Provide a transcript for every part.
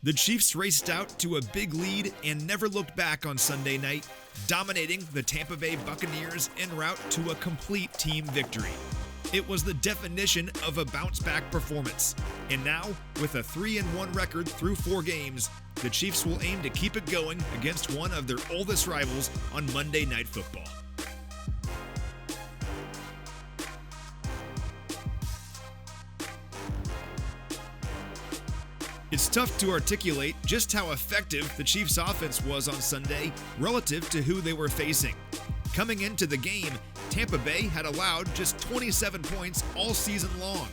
The Chiefs raced out to a big lead and never looked back on Sunday night, dominating the Tampa Bay Buccaneers en route to a complete team victory. It was the definition of a bounce-back performance, and now, with a 3-1 record through 4 games, the Chiefs will aim to keep it going against one of their oldest rivals on Monday Night Football. It's tough to articulate just how effective the Chiefs' offense was on Sunday relative to who they were facing. Coming into the game, Tampa Bay had allowed just 27 points all season long.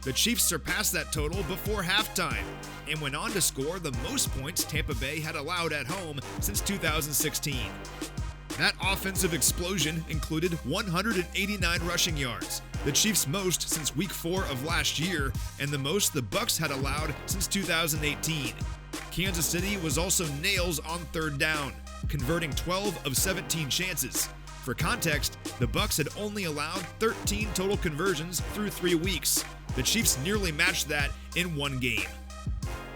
The Chiefs surpassed that total before halftime and went on to score the most points Tampa Bay had allowed at home since 2016. That offensive explosion included 189 rushing yards, the Chiefs' most since Week 4 of last year, and the most the Bucs had allowed since 2018. Kansas City was also nails on third down, converting 12 of 17 chances. For context, the Bucs had only allowed 13 total conversions through 3 weeks. The Chiefs nearly matched that in 1 game.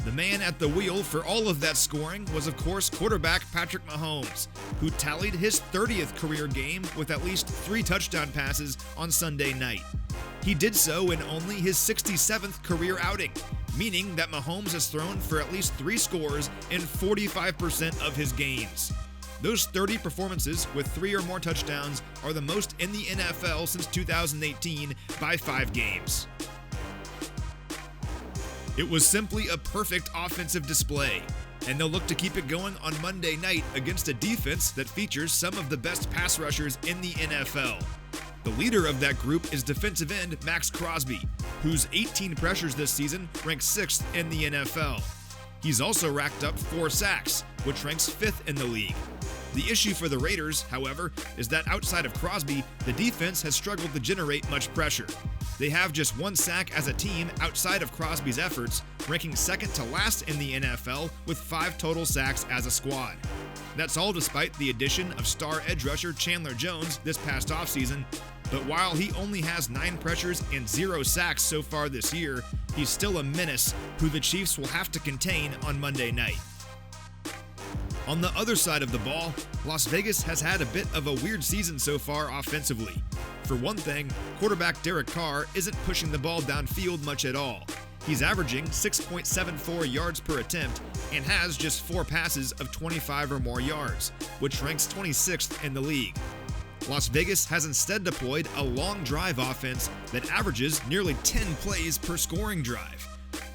The man at the wheel for all of that scoring was, of course, quarterback Patrick Mahomes, who tallied his 30th career game with at least 3 touchdown passes on Sunday night. He did so in only his 67th career outing, meaning that Mahomes has thrown for at least 3 scores in 45% of his games. Those 30 performances with 3 or more touchdowns are the most in the NFL since 2018 by 5 games. It was simply a perfect offensive display, and they'll look to keep it going on Monday night against a defense that features some of the best pass rushers in the NFL. The leader of that group is defensive end MAXX CROSBY, whose 18 pressures this season ranks 6th in the NFL. He's also racked up 4 sacks, which ranks 5th in the league. The issue for the Raiders, however, is that outside of Crosby, the defense has struggled to generate much pressure. They have just 1 sack as a team outside of Crosby's efforts, ranking 2nd to last in the NFL with 5 total sacks as a squad. That's all despite the addition of star edge rusher Chandler Jones this past offseason, but while he only has 9 pressures and 0 sacks so far this year, he's still a menace who the Chiefs will have to contain on Monday night. On the other side of the ball, Las Vegas has had a bit of a weird season so far offensively. For one thing, quarterback Derek Carr isn't pushing the ball downfield much at all. He's averaging 6.74 yards per attempt and has just 4 passes of 25 or more yards, which ranks 26th in the league. Las Vegas has instead deployed a long drive offense that averages nearly 10 plays per scoring drive.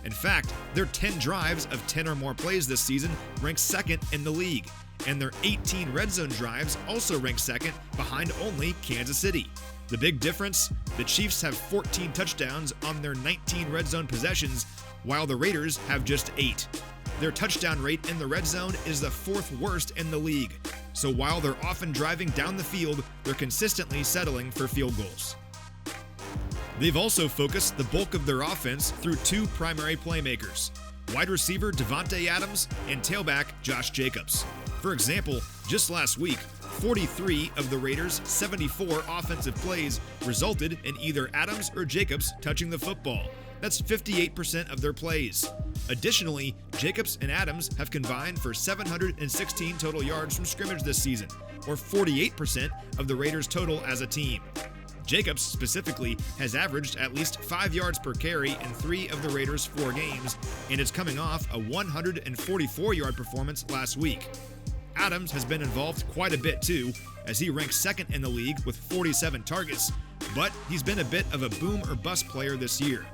In fact, their 10 drives of 10 or more plays this season ranks 2nd in the league, and their 18 red zone drives also rank 2nd behind only Kansas City. The big difference? The Chiefs have 14 touchdowns on their 19 red zone possessions, while the Raiders have just 8. Their touchdown rate in the red zone is the 4th worst in the league, so while they're often driving down the field, they're consistently settling for field goals. They've also focused the bulk of their offense through 2 primary playmakers, wide receiver DAVANTE Adams and tailback Josh Jacobs. For example, just last week, 43 of the Raiders' 74 offensive plays resulted in either Adams or Jacobs touching the football. That's 58% of their plays. Additionally, Jacobs and Adams have combined for 716 total yards from scrimmage this season, or 48% of the Raiders' total as a team. Jacobs specifically has averaged at least 5 yards per carry in 3 of the Raiders' 4 games, and is coming off a 144-yard performance last week. Adams has been involved quite a bit too, as he ranks 2nd in the league with 47 targets, but he's been a bit of a boom or bust player this year.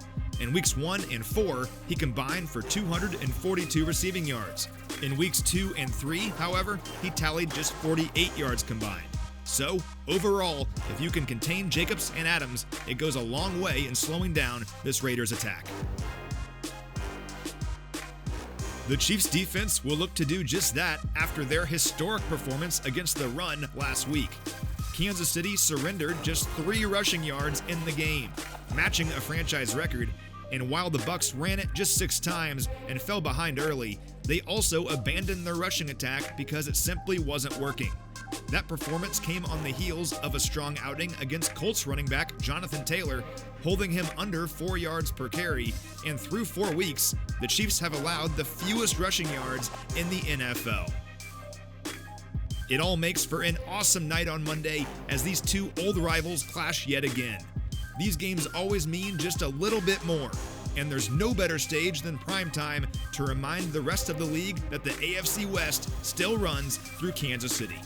In weeks 1 and 4, he combined for 242 receiving yards. In weeks 2 and 3, however, he tallied just 48 yards combined. So, overall, if you can contain Jacobs and Adams, it goes a long way in slowing down this Raiders attack. The Chiefs' defense will look to do just that after their historic performance against the run last week. Kansas City surrendered just 3 rushing yards in the game, matching a franchise record, and while the Bucs ran it just 6 times and fell behind early, they also abandoned their rushing attack because it simply wasn't working. That performance came on the heels of a strong outing against Colts running back Jonathan Taylor, holding him under 4 yards per carry, and through 4 weeks, the Chiefs have allowed the fewest rushing yards in the NFL. It all makes for an awesome night on Monday as these two old rivals clash yet again. These games always mean just a little bit more, and there's no better stage than primetime to remind the rest of the league that the AFC West still runs through Kansas City.